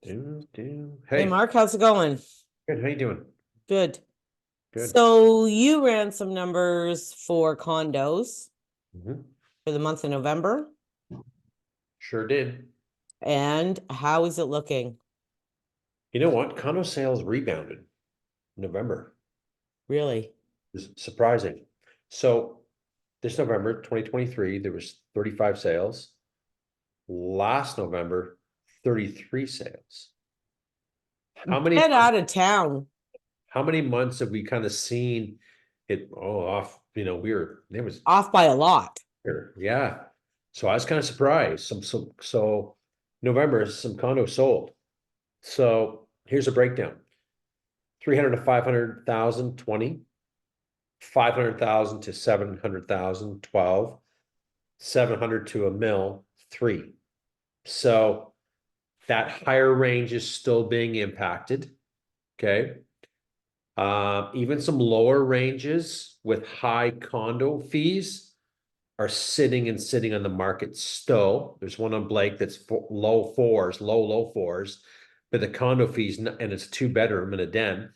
Hey, Hey, Mark, how's it going? good. How you doing? Good. Good. So you ran some numbers for condos hmm for the month of November, Sure did. and how is it looking? You know what? Condo sales rebounded in November. Really? It's surprising. So this November 2023, there was 35 sales. Last November, 33 sales. How many Get out of town. how many months have we kind of seen it off? There was Off by a lot. here. Yeah. So I was kind of surprised. So November, some condos sold. So here's a breakdown. 300 to 500,000, 20, 500,000 to 700,000, 12, 700 to a mil, 3. So that higher range is still being impacted. Okay. Even some lower ranges with high condo fees are sitting on the market still. There's one on Blake that's low fours, low fours, but the condo fees, and it's a 2 bedroom and a den.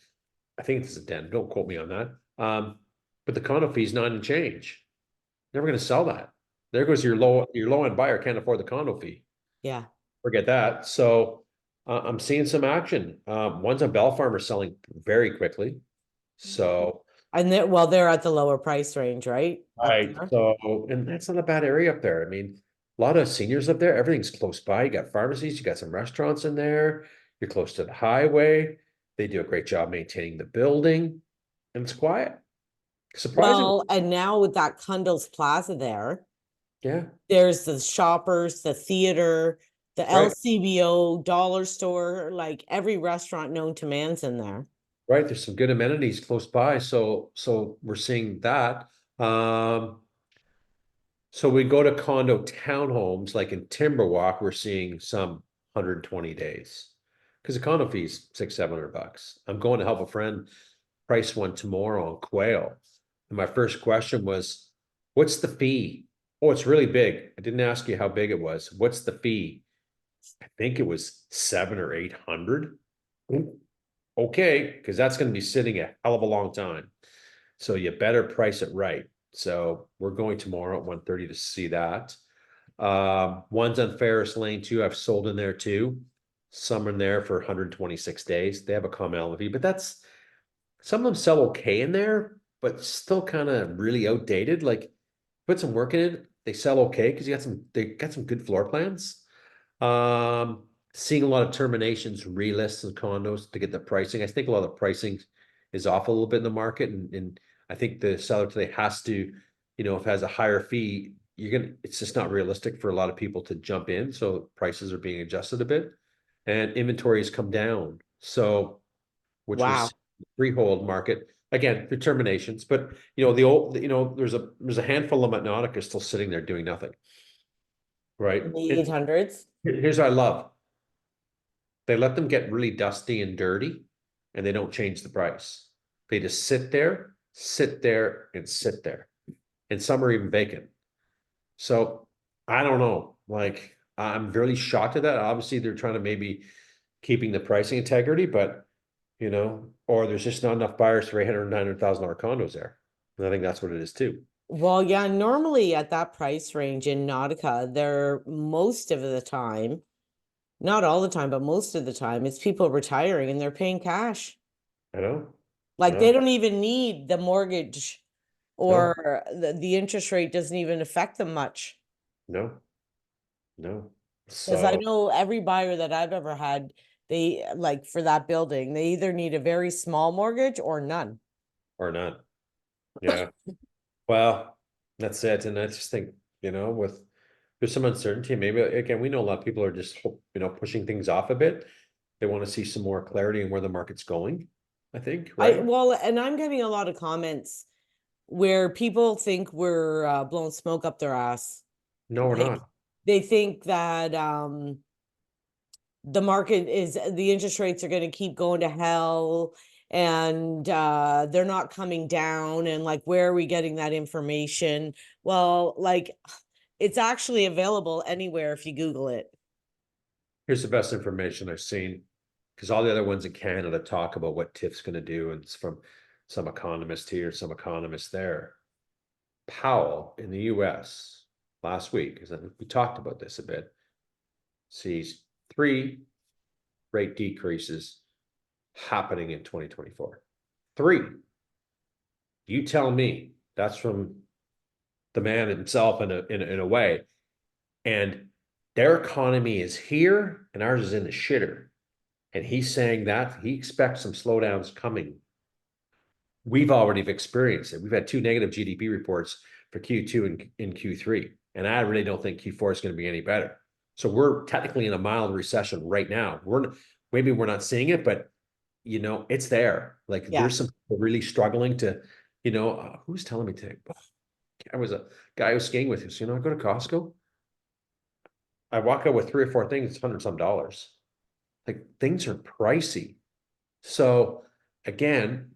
I think it's a den. Don't quote me on that. But the condo fee is not in change. Never going to sell that. There goes your low end buyer can't afford the condo fee. Yeah. Forget that. So I'm seeing some action. One's a Bell Farmer selling very quickly. So And they're at the lower price range, right? Up right. there. So and that's not a bad area up there. I mean, a lot of seniors up there. Everything's close by. You got pharmacies. You got some restaurants in there. You're close to the highway. They do a great job maintaining the building, and it's quiet. Surprisingly, Well, and now with that Cundos Plaza there, yeah, there's the shoppers, the theater, the right, LCBO, dollar store, like every restaurant known to man's in there. right. There's some good amenities close by, so we're seeing that. So we go to condo townhomes, like in Timberwalk, we're seeing some 120 days because the condo fees 600-700 bucks. I'm going to help a friend price one tomorrow on Quail, and my first question was, "What's the fee?" Oh, it's really big. I didn't ask you how big it was. What's the fee? I think it was 700 or 800. Okay, because that's going to be sitting a hell of a long time. So you better price it right. So we're going tomorrow at 1:30 to see that. One's on Ferris Lane too. I've sold in there too. Some in there for 126 days. They have a common element fee, but that's some of them sell okay in there, but still kind of really outdated. Like put some work in it, they sell okay because they got some good floor plans. Seeing a lot of terminations, relists, and condos to get the pricing. I think a lot of the pricing is off a little bit in the market, and I think the seller today has to, if it has a higher fee, it's just not realistic for a lot of people to jump in. So prices are being adjusted a bit, and inventory has come down. So, which was Wow. freehold market again, determinations, but the old, there's a handful of Nautica still sitting there doing nothing, right? In the 800s. Here's what I love. They let them get really dusty and dirty, and they don't change the price. They just sit there, sit there, and sit there. And some are even vacant. So I don't know. Like I'm really shocked at that. Obviously, they're trying to maybe keeping the pricing integrity, but or there's just not enough buyers for 800, $900,000 condos there. And I think that's what it is too. Well, yeah, normally at that price range in Nautica, they're most of the time, not all the time, but most of the time, it's people retiring and they're paying cash. I know. Like they No, don't even need the mortgage no, or the interest rate doesn't even affect them much. no, no. Because I So know every buyer that I've ever had, they like for that building, they either need a very small mortgage or none. or not. Yeah. Well, that's it. And I just think, with there's some uncertainty. Maybe again, we know a lot of people are just pushing things off a bit. They want to see some more clarity in where the market's going, I think, right? And I'm getting a lot of comments where people think we're blowing smoke up their ass. No, we're Like not. they think that the interest rates are going to keep going to hell and they're not coming down, and like where are we getting that information? Well, like it's actually available anywhere if you Google it. Here's the best information I've seen, because all the other ones in Canada talk about what TIF's gonna do, and it's from some economist here, some economist there. Powell in the US last week, because I think we talked about this a bit, sees 3 rate decreases happening in 2024. 3. You tell me that's from the man himself in a way. And their economy is here and ours is in the shitter. And he's saying that he expects some slowdowns coming. We've already experienced it. We've had 2 negative GDP reports for Q2 and in Q3. And I really don't think Q4 is going to be any better. So we're technically in a mild recession right now. Maybe we're not seeing it, but you know, it's there. Like Yeah. there's some people really struggling to, you know, who's telling me today? I was a guy who was skiing with us. You know, I go to Costco. I walk out with 3 or 4 things, it's $100 some. Like things are pricey. So again,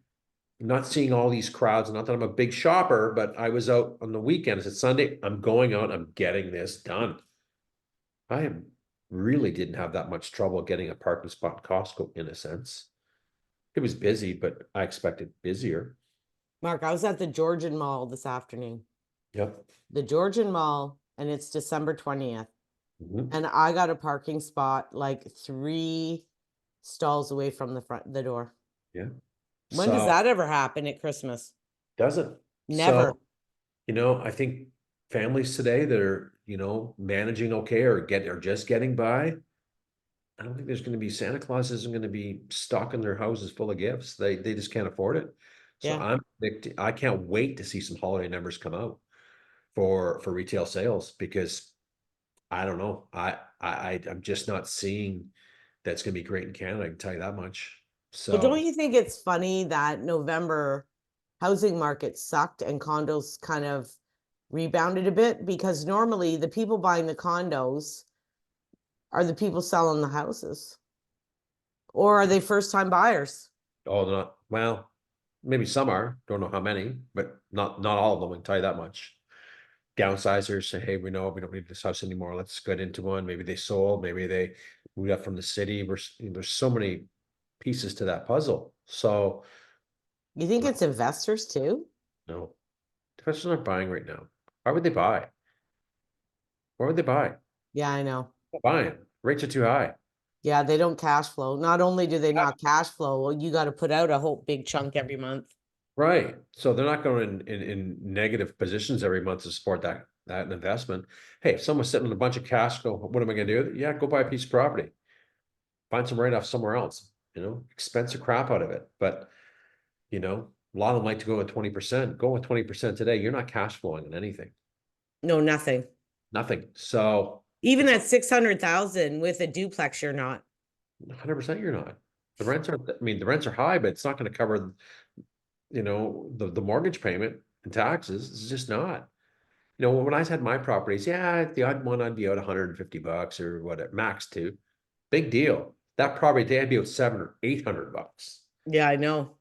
not seeing all these crowds. Not that I'm a big shopper, but I was out on the weekend. I said, Sunday, I'm going out. I'm getting this done. Really didn't have that much trouble getting a parking spot in Costco in a sense. It was busy, but I expected busier. Mark, I was at the Georgian Mall this afternoon. Yep. The Georgian Mall, and it's December 20th. Mhm. And I got a parking spot like 3 stalls away from the door. Yeah. When does So that ever happen at Christmas? doesn't. Never. So, you know, I think families today that are, you know, managing okay or just getting by. I don't think there's going to be Santa Claus isn't going to be stocking their houses full of gifts. They just can't afford it. So Yeah. I can't wait to see some holiday numbers come out for retail sales, because I don't know. I'm just not seeing that's going to be great in Canada. I can tell you that much. Well, don't So you think it's funny that November housing market sucked and condos kind of rebounded a bit? Because normally the people buying the condos are the people selling the houses. Or are they first time buyers? oh, not well. Maybe some are. Don't know how many, but not all of them. I can tell you that much. Downsizers say, hey, we know we don't need this house anymore. Let's get into one. Maybe they sold. Maybe they moved up from the city. There's so many pieces to that puzzle. So You think it's investors too? no, investors aren't buying right now. Why would they buy? Why would they buy? Yeah, I know. Not buying. Rates are too high. Yeah, they don't cash flow. Not only do they not cash flow, well, you got to put out a whole big chunk every month. Right. So they're not going in negative positions every month to support that investment. Hey, if someone's sitting on a bunch of cash, go, what am I going to do? Yeah, go buy a piece of property. Find some write-off somewhere else. You know, expense the crap out of it. But you know, a lot of them like to go with 20%. Go with 20% today. You're not cash flowing on anything. No, nothing. Nothing. So Even at 600,000 with a duplex, you're not. 100% you're not. The rents are, I mean, the rents are high, but it's not going to cover, you know, the mortgage payment and taxes. It's just not. You know, when I had my properties, yeah, the odd one I'd be out $150 or whatever, max to. Big deal. That property today I'd be out 700 or $800, Yeah, I know.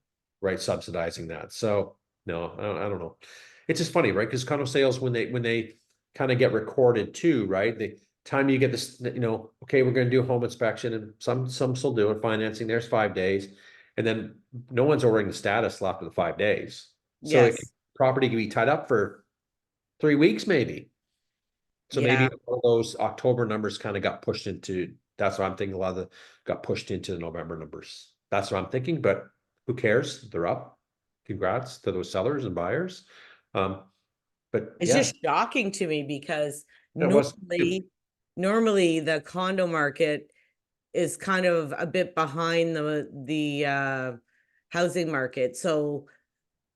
right? Subsidizing that. So no, I don't know. It's just funny, right? Because condo sales, when they kind of get recorded too, right? The time you get this, you know, okay, we're going to do a home inspection, and some still do it. Financing, there's 5 days, and then no one's ordering the status till after the 5 days. So Yes. property can be tied up for 3 weeks, maybe. So maybe Yeah. all those October numbers kind of got pushed into, that's what I'm thinking. A lot of the got pushed into the November numbers. That's what I'm thinking, but who cares? They're up. Congrats to those sellers and buyers. Um, but It's yeah, just shocking to me because it was. normally the condo market is kind of a bit behind the housing market. So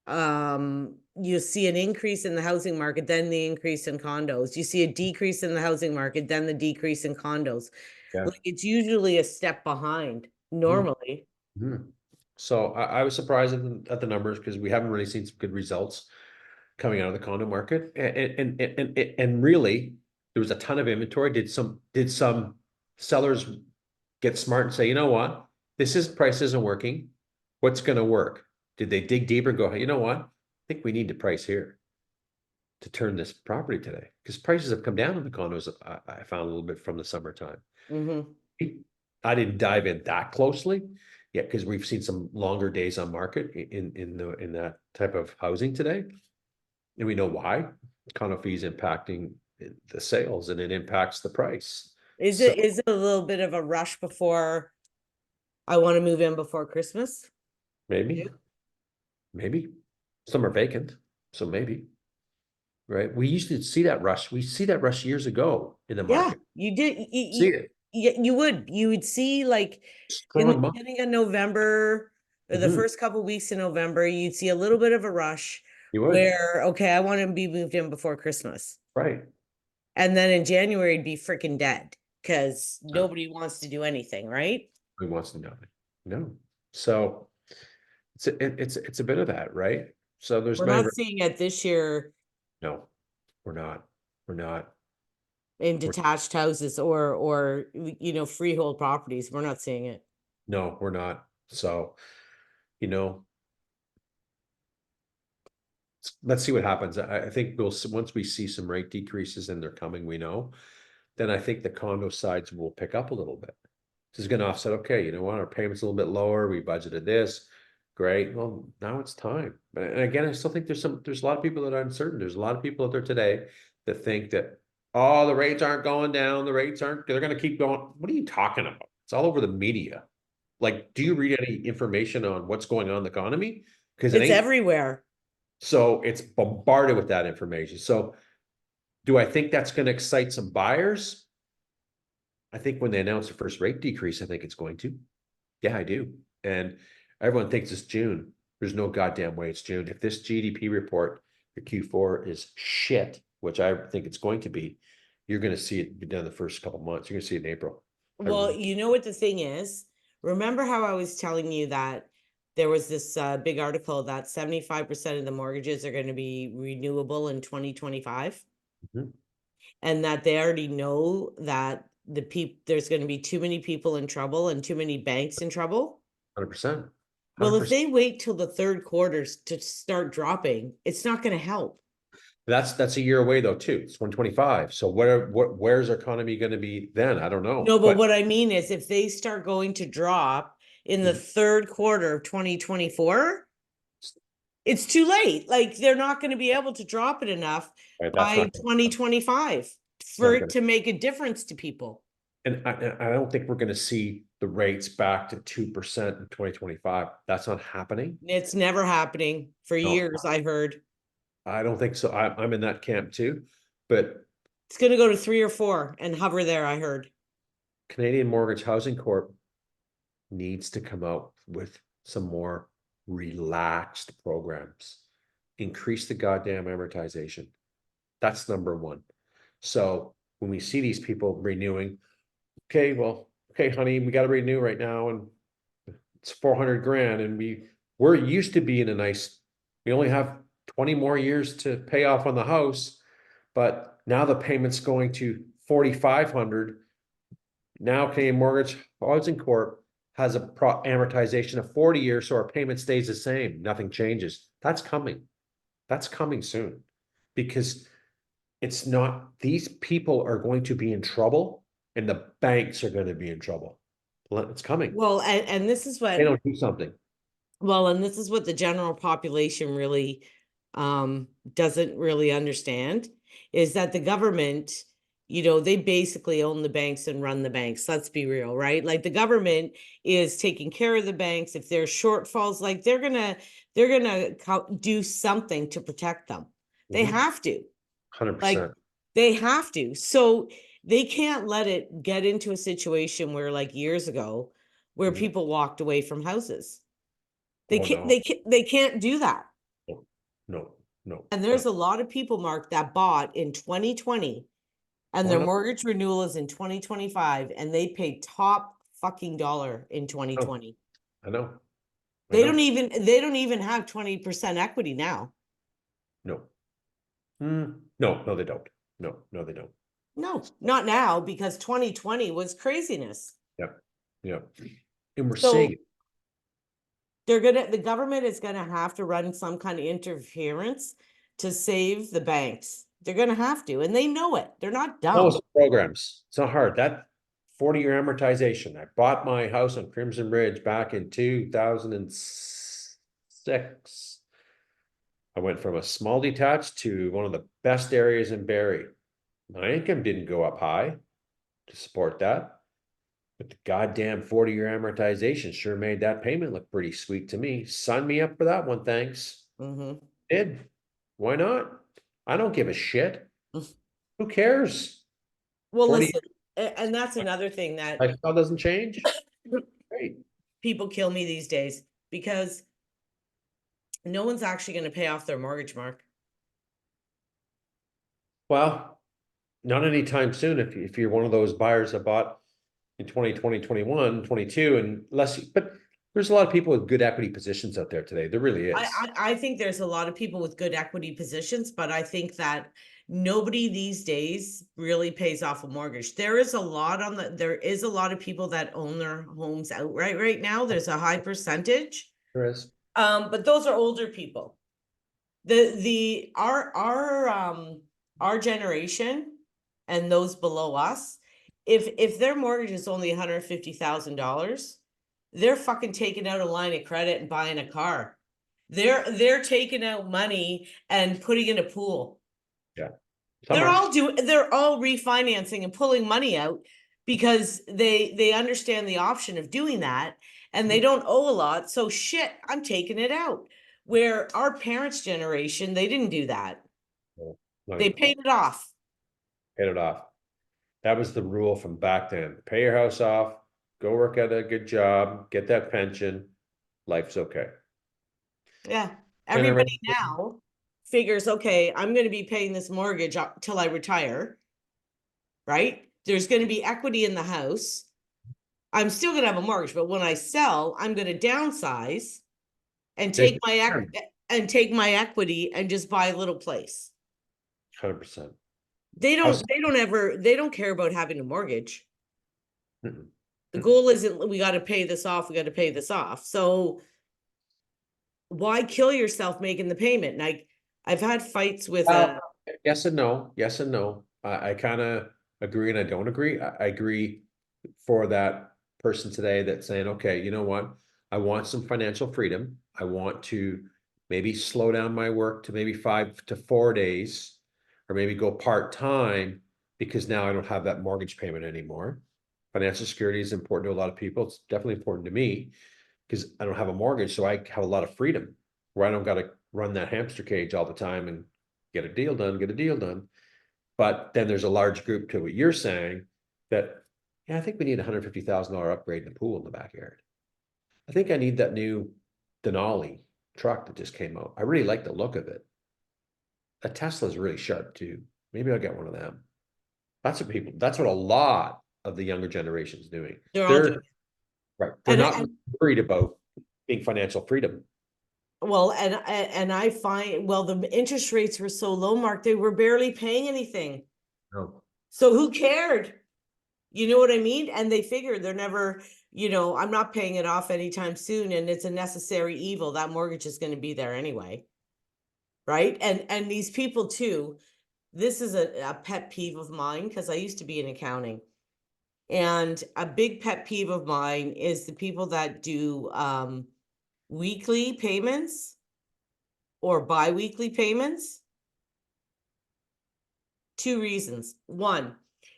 you see an increase in the housing market, then the increase in condos. You see a decrease in the housing market, then the decrease in condos. Yeah. Like it's usually a step behind normally. Mhm. So I was surprised at the numbers, because we haven't really seen some good results coming out of the condo market. And really, there was a ton of inventory. Did some sellers get smart and say, you know what, price isn't working. What's going to work? Did they dig deeper and go, hey, you know what? I think we need to price here to turn this property today, because prices have come down in the condos. I found a little bit from the summertime. Mm-hmm. I didn't dive in that closely. Yeah, because we've seen some longer days on market in that type of housing today. And we know why. Condo fees impacting the sales and it impacts the price. So Is it a little bit of a rush before I want to move in before Christmas? maybe, Yeah. maybe some are vacant. So maybe, right? We used to see that rush. We see that rush years ago in the Yeah, market. you did. See it. You would see like in the Strong month. beginning of November or the Mhm. first couple weeks in November, you'd see a little bit of a rush You would, where, okay, I want to be moved in before Christmas. right? And then in January, it'd be freaking dead because nobody wants to do anything, right? Who wants to know? No. So it's a bit of that, right? So there's We're many. not seeing it this year No, we're not. We're not. in We're detached houses or freehold properties. We're not seeing it. no, we're not. So, you know, let's see what happens. I think once we see some rate decreases and they're coming, we know, then I think the condo sides will pick up a little bit. This is going to offset. Okay, you know what? Our payment's a little bit lower. We budgeted this. Great. Well, now it's time. And again, I still think there's a lot of people that are uncertain. There's a lot of people out there today that think that, oh, the rates aren't going down. The rates aren't, they're going to keep going. What are you talking about? It's all over the media. Like, do you read any information on what's going on in the economy? Because it It's ain't. everywhere. So it's bombarded with that information. So do I think that's going to excite some buyers? I think when they announce the first rate decrease, I think it's going to. Yeah, I do. And everyone thinks it's June. There's no goddamn way it's June. If this GDP report for Q4 is shit, which I think it's going to be, you're going to see it be done the first couple months. You're going to see it in April. Well, you know what the thing is? Remember how I was telling you that there was this big article that 75% of the mortgages are going to be renewable in 2025, Mhm. and that they already know that there's going to be too many people in trouble and too many banks in trouble. 100%. Well, if 100%. they wait till the third quarters to start dropping, it's not going to help. That's a year away though, too. It's 125. So where's our economy going to be then? I don't know. No, but But what I mean is if they start going to drop in the Mhm. third quarter of 2024, it's too late. Like they're not going to be able to drop it enough Right, that's by not 2025 for never it gonna. to make a difference to people. And I don't think we're going to see the rates back to 2% in 2025. That's not happening. It's never happening for No, years, I heard. I don't think so. I'm in that camp too. But It's going to go to 3 or 4 and hover there, I heard. Canadian Mortgage Housing Corp needs to come out with some more relaxed programs. Increase the goddamn amortization. That's number one. So when we see these people renewing, okay, well, okay, honey, we got to renew right now, and it's 400 grand, and we're used to being we only have 20 more years to pay off on the house, but now the payment's going to 4,500. Now Canadian Mortgage Housing Corp has a amortization of 40 years, so our payment stays the same. Nothing changes. That's coming. That's coming soon because it's not, these people are going to be in trouble and the banks are going to be in trouble. It's coming. Well, and this is They what don't do something. Well, and this is what the general population really doesn't really understand is that the government, they basically own the banks and run the banks. Let's be real, right? Like the government is taking care of the banks. If there's shortfalls, like they're gonna do something to protect them. They Mhm. have to. Like 100%. they have to. So they can't let it get into a situation where like years ago where Mhm. people walked away from houses. They Oh, can't no, they can't do that. no, no, no. And there's a lot of people, Mark, that bought in 2020 and Oh, I their know. mortgage renewal is in 2025 and they paid top fucking dollar in I know. 2020. I know. I They know. don't even have 20% equity now. No. No, no, they don't. No, no, they don't. No, not now because 2020 was craziness. Yeah. Yeah. And we're seeing So it. the government is gonna have to run some kind of interference to save the banks. They're gonna have to, and they know it. They're not No, dumb. it's programs. It's not hard. 40-year amortization. I bought my house on Crimson Ridge back in 2006. I went from a small detached to one of the best areas in Barrie. My income didn't go up high to support that. But the goddamn 40-year amortization sure made that payment look pretty sweet to me. Sign me up for that one, thanks. Mhm. Did. Why not? I don't give a shit. Who cares? Well, 40 listen, and that's another thing that lifestyle doesn't change. Great. people kill me these days because no one's actually going to pay off their mortgage, Mark. Well, not anytime soon. If you're one of those buyers that bought in 2020, 21, 22, and less, but there's a lot of people with good equity positions out there today. There really is. I think there's a lot of people with good equity positions, but I think that nobody these days really pays off a mortgage. There is a lot of people that own their homes outright right now. There's a high percentage. There is. But those are older people. Our generation and those below us, if their mortgage is only $150,000, they're fucking taking out a line of credit and buying a car. They're taking out money and putting in a pool. Yeah. They're all refinancing and pulling money out because they understand the option of doing that and they don't owe a lot. So shit, I'm taking it out. Where our parents' generation, they didn't do that. They paid it off. Paid it off. That was the rule from back then. Pay your house off, go work at a good job, get that pension. Life's okay. Yeah. Everybody now figures, okay, I'm going to be paying this mortgage till I retire, right? There's going to be equity in the house. I'm still going to have a mortgage, but when I sell, I'm going to downsize and take my equity and just buy a little place. 100%. They don't care about having a mortgage. The goal isn't we got to pay this off, we got to pay this off. So why kill yourself making the payment? And I've had fights with yes and no. Yes and no. I kind of agree and I don't agree. I agree for that person today that's saying, okay, you know what? I want some financial freedom. I want to maybe slow down my work to maybe 5 to 4 days, or maybe go part-time because now I don't have that mortgage payment anymore. Financial security is important to a lot of people. It's definitely important to me because I don't have a mortgage. So I have a lot of freedom where I don't got to run that hamster cage all the time and get a deal done. But then there's a large group to what you're saying that, yeah, I think we need a $150,000 upgrade in the pool in the backyard. I think I need that new Denali truck that just came out. I really like the look of it. A Tesla's really sharp too. Maybe I'll get one of them. That's what a lot of the younger generation is doing. they're all doing. Right. They're not worried about being financial freedom. Well, and I find, well, the interest rates were so low, Mark, they were barely paying anything. No. So who cared? You know what I mean? And they figured they're never, I'm not paying it off anytime soon, and it's a necessary evil. That mortgage is going to be there anyway. Right? And these people too, this is a pet peeve of mine because I used to be in accounting. And a big pet peeve of mine is the people that do weekly payments or bi-weekly payments. 2 reasons. One,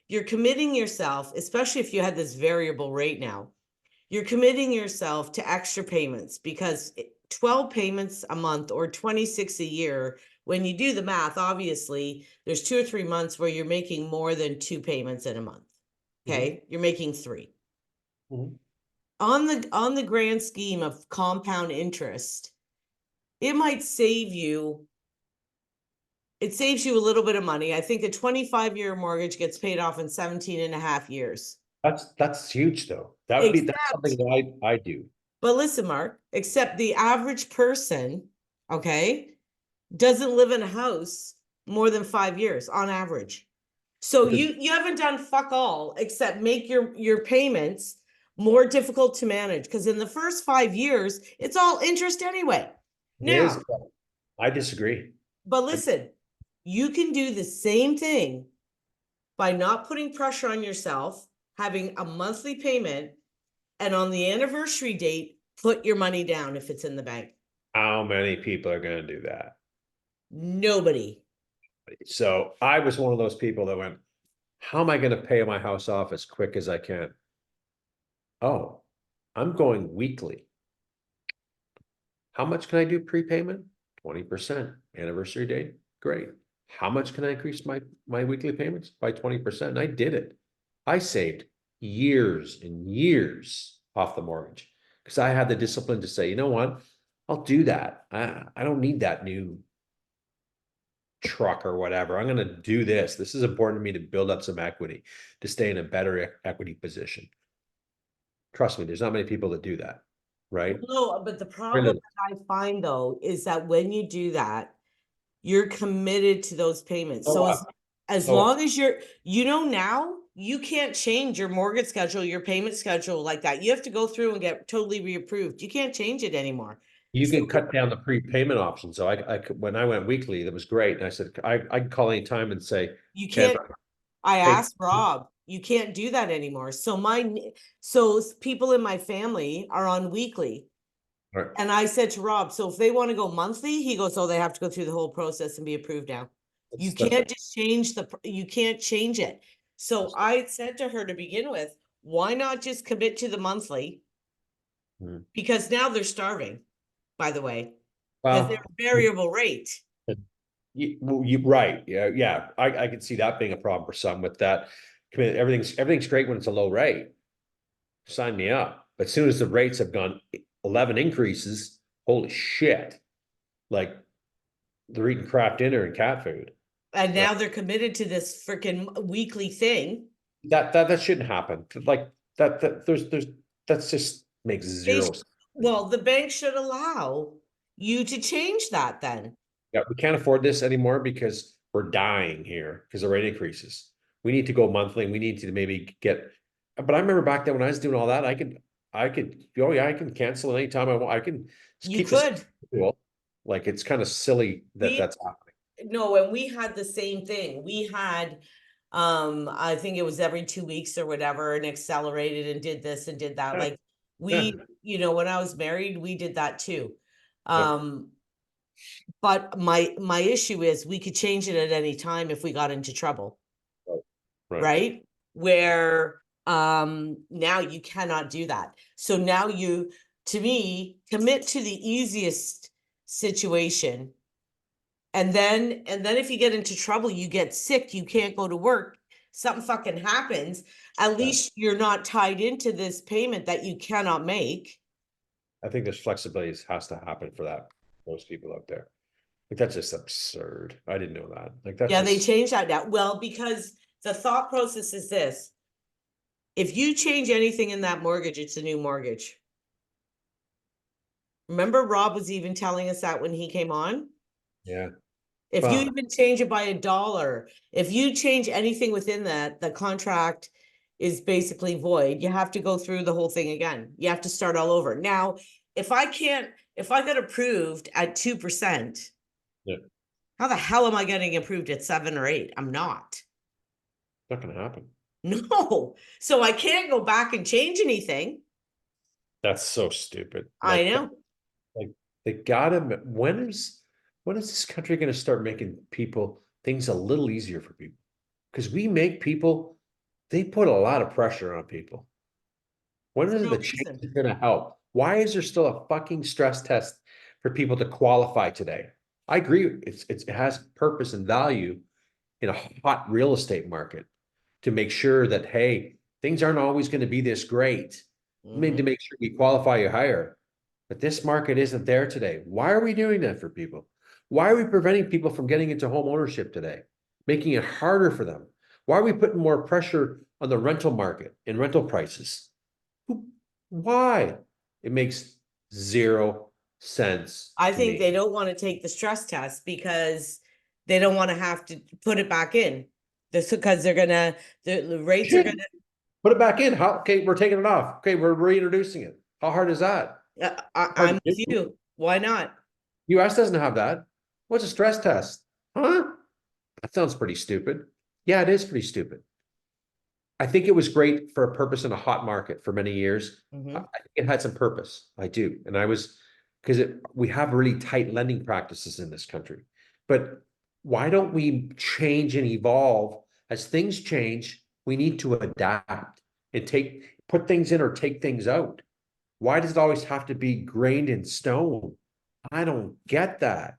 you're committing yourself, especially if you had this variable rate now, you're committing yourself to extra payments because 12 payments a month or 26 a year, when you do the math, obviously there's 2 or 3 months where you're making more than 2 payments in a month. Okay. You're making 3. On the grand scheme of compound interest, it might save you. It saves you a little bit of money. I think a 25-year mortgage gets paid off in 17 and a half years. That's huge though. That's something that I do. But listen, Mark, except the average person, okay, doesn't live in a house more than 5 years on average. So you haven't done fuck all except make your payments more difficult to manage, because in the first 5 years, it's all interest anyway. Now, I disagree. But listen, you can do the same thing by not putting pressure on yourself having a monthly payment, and on the anniversary date, put your money down if it's in the bank. How many people are gonna do that? Nobody. So I was one of those people that went, how am I gonna pay my house off as quick as I can? Oh, I'm going weekly. How much can I do prepayment? 20%. Anniversary date? Great. How much can I increase my weekly payments? By 20%. And I did it. I saved years and years off the mortgage because I had the discipline to say, you know what? I'll do that. I don't need that new truck or whatever. I'm going to do this. This is important to me to build up some equity, to stay in a better equity position. Trust me, there's not many people that do that, right? No, but the problem that I find though is that when you do that, you're committed to those payments. So as long as now you can't change your mortgage schedule, your payment schedule like that. You have to go through and get totally reapproved. You can't change it anymore. You can cut down the prepayment option. So when I went weekly, that was great. And I said, I can call any time and say, you can't. I asked Rob, you can't do that anymore. So people in my family are on weekly. Right. And I said to Rob, so if they want to go monthly, he goes, oh, they have to go through the whole process and be approved now. You can't just change you can't change it. So I said to her to begin with, why not just commit to the monthly? Because now they're starving, by the way, because they're variable rate. Right. Yeah. I can see that being a problem for some with that. Everything's great when it's a low rate. Sign me up. But as soon as the rates have gone 11 increases, holy shit. Like they're eating crap dinner and cat food. And now they're committed to this freaking weekly thing. That shouldn't happen. Like that's just makes zero sense. Well, the bank should allow you to change that then. Yeah, we can't afford this anymore because we're dying here because the rate increases. We need to go monthly and we need to maybe get, but I remember back then when I was doing all that, I could, oh yeah, I can cancel anytime I want. I can you could. Like it's kind of silly that that's happening. No, and we had the same thing. We had, I think it was every 2 weeks or whatever, and accelerated and did this and did that. Like when I was married, we did that too. But my issue is we could change it at any time if we got into trouble. Right? Where now you cannot do that. So now to me, commit to the easiest situation. And then if you get into trouble, you get sick, you can't go to work, something fucking happens, at least you're not tied into this payment that you cannot make. I think there's flexibility has to happen for that, most people out there. Like that's just absurd. I didn't know that. Like that's they changed that now. Well, because the thought process is this. If you change anything in that mortgage, it's a new mortgage. Remember Rob was even telling us that when he came on? Yeah. If you even change it by $1, if you change anything within that, the contract is basically void. You have to go through the whole thing again. You have to start all over. Now, if I got approved at 2%, how the hell am I getting approved at 7 or 8? I'm not. Not going to happen. No. So I can't go back and change anything. That's so stupid. I know. Like they gotta, when is this country going to start making things a little easier for people? Because we make they put a lot of pressure on people. When is the change going to help? Why is there still a fucking stress test for people to qualify today? I agree. It has purpose and value in a hot real estate market to make sure that, hey, things aren't always going to be this great. I mean, to make sure we qualify you higher. But this market isn't there today. Why are we doing that for people? Why are we preventing people from getting into home ownership today? Making it harder for them? Why are we putting more pressure on the rental market and rental prices? Why? It makes zero sense. I think they don't want to take the stress test because they don't want to have to put it back in. This because the rates are gonna put it back in. Okay, we're taking it off. Okay, we're reintroducing it. How hard is that? I'm with you. Why not? US doesn't have that. What's a stress test? Huh? That sounds pretty stupid. Yeah, it is pretty stupid. I think it was great for a purpose in a hot market for many years. I Mhm. think it had some purpose. I do. And I was, because we have really tight lending practices in this country. But why don't we change and evolve? As things change, we need to adapt and put things in or take things out. Why does it always have to be grained in stone? I don't get that.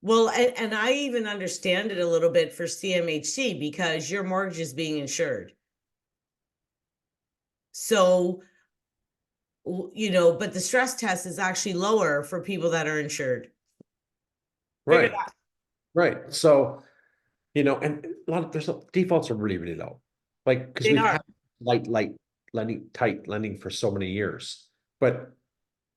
Well, and I even understand it a little bit for CMHC because your mortgage is being insured. So, but the stress test is actually lower for people that are insured. Figure Right. Right. So, and a lot of defaults are really, really low. Like, because they we've are. had light lending, tight lending for so many years. But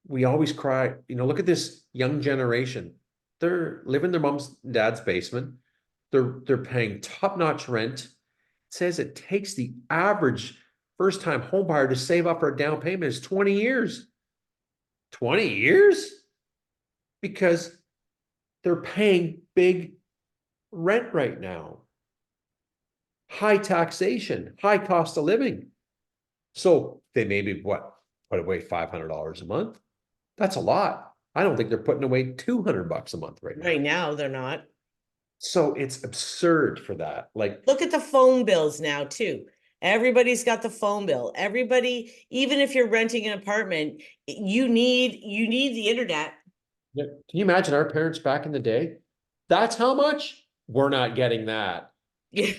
we always cry, look at this young generation. They're living in their mom's and dad's basement. They're paying top-notch rent. It says it takes the average first-time home buyer to save up for a down payment is 20 years. 20 years? Because they're paying big rent right now. High taxation, high cost of living. So they maybe put away $500 a month. That's a lot. I don't think they're putting away $200 a month right now. Right now, they're not. So it's absurd for that. Like, Look at the phone bills now, too. Everybody's got the phone bill. Everybody, even if you're renting an apartment, you need the internet. can you imagine our parents back in the day? That's how much? We're not getting that. Yeah.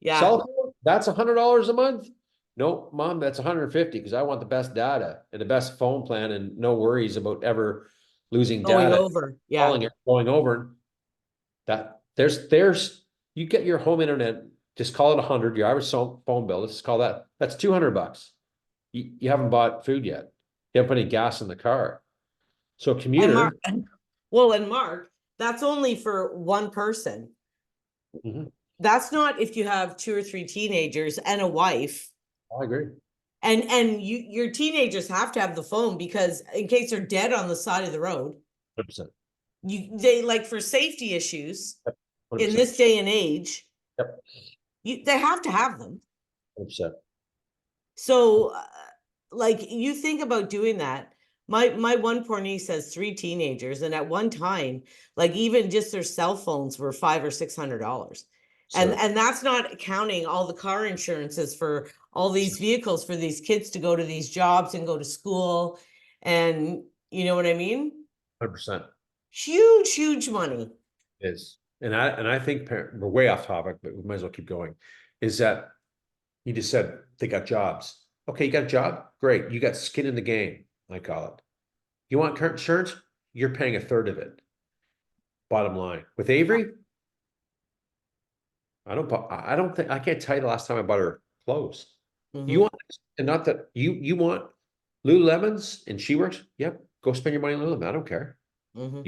Yeah. Cell phone, that's $100 a month. No, mom, that's 150 because I want the best data and the best phone plan and no worries about ever losing Going data, over. Yeah. calling it, going over. That there's you get your home internet, just call it 100, your average phone bill. Let's call that's $200. You haven't bought food yet. You haven't put any gas in the car. So And commuter. Mark, well, and Mark, that's only for one person. Mhm, That's not if you have 2 or 3 teenagers and a wife. I agree. And your teenagers have to have the phone because in case they're dead on the side of the road, 100%. they like for safety issues Yep, in 100%. this day and age, Yep, they have to have them. 100%. So, like you think about doing that. My one poor niece has 3 teenagers, and at one time, like even just their cell phones were $500 or $600, and Sir. that's not counting all the car insurances for all these vehicles for these kids to go to these jobs and go to school, and you know what I mean? 100% Huge, huge money. is. And I think we're way off topic, but we might as well keep going. Is that you just said they got jobs. Okay, you got a job? Great. You got skin in the game, I call it. You want current insurance? You're paying a third of it. Bottom line. With Avery, I don't think I can't tell you the last time I bought her clothes. You Mhm. want, and not that you want Lululemons and She Works? Yep. Go spend your money on Lululemon. I don't care. Mhm.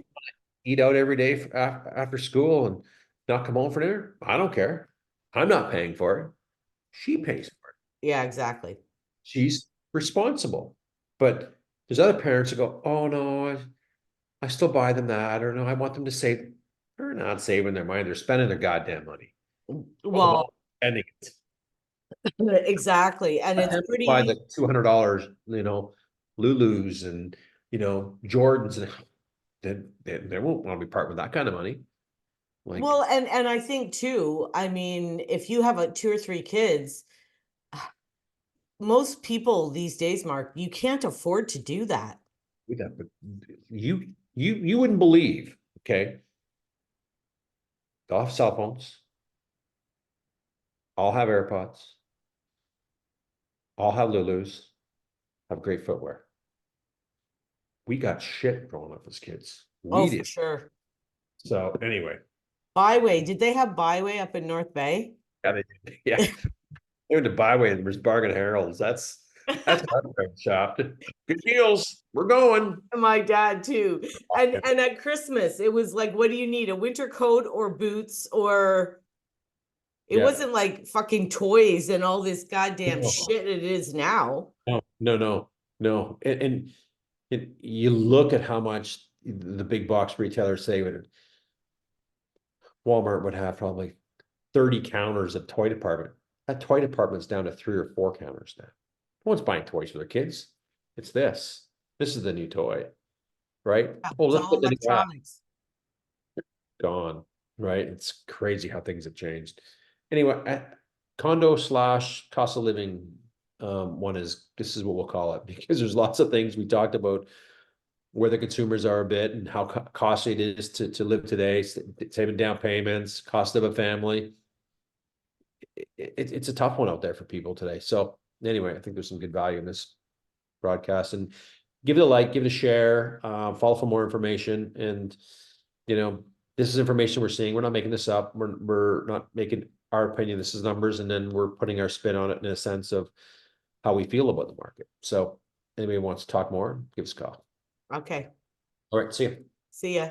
Eat out every day after school and not come home for dinner. I don't care. I'm not paying for it. She pays for it. Yeah, exactly. She's responsible. But there's other parents who go, oh no, I still buy them that, or no, I want them to save. They're not saving their money. They're spending their goddamn money. Go home, Well, spending it. exactly, and Let it's them buy the pretty. $200, Lulus and Jordans, and they won't want to be part with that kind of money. Like, Well, and I think too, I mean, if you have 2 or 3 kids, most people these days, Mark, you can't afford to do that. with that, but you wouldn't believe, okay? They'll have cell phones, all have AirPods, all have Lulus, have great footwear. We got shit growing up as kids. Oh, We for did. sure. So anyway, Byway, did they have Byway up in North Bay? yeah, they did. Yeah, they went to Byway and there's Bargain Harold's. That's our friend shop. Good deals. We're going. My dad too. And at Christmas, it was like, what do you need? A winter coat or boots? Or it Yeah. wasn't like fucking toys and all this goddamn No, shit it is now. no. And you look at how much the big box retailers say with it. Walmart would have probably 30 counters of toy department. That toy department's down to 3 or 4 counters now. No one's buying toys for their kids. It's this. This is the new toy, right? Oh, It's let's all put the new app. electronics. Gone, right? It's crazy how things have changed. Anyway, condo slash cost of living, one is, this is what we'll call it, because there's lots of things we talked about where the consumers are a bit and how costly it is to live today, saving down payments, cost of a family. It's a tough one out there for people today. So anyway, I think there's some good value in this broadcast, and give it a like, give it a share, follow for more information. And, you know, this is information we're seeing. We're not making this up. We're not making our opinion. This is numbers. And then we're putting our spin on it in a sense of how we feel about the market. So anybody wants to talk more, give us a call. Okay, All right. See you. see ya.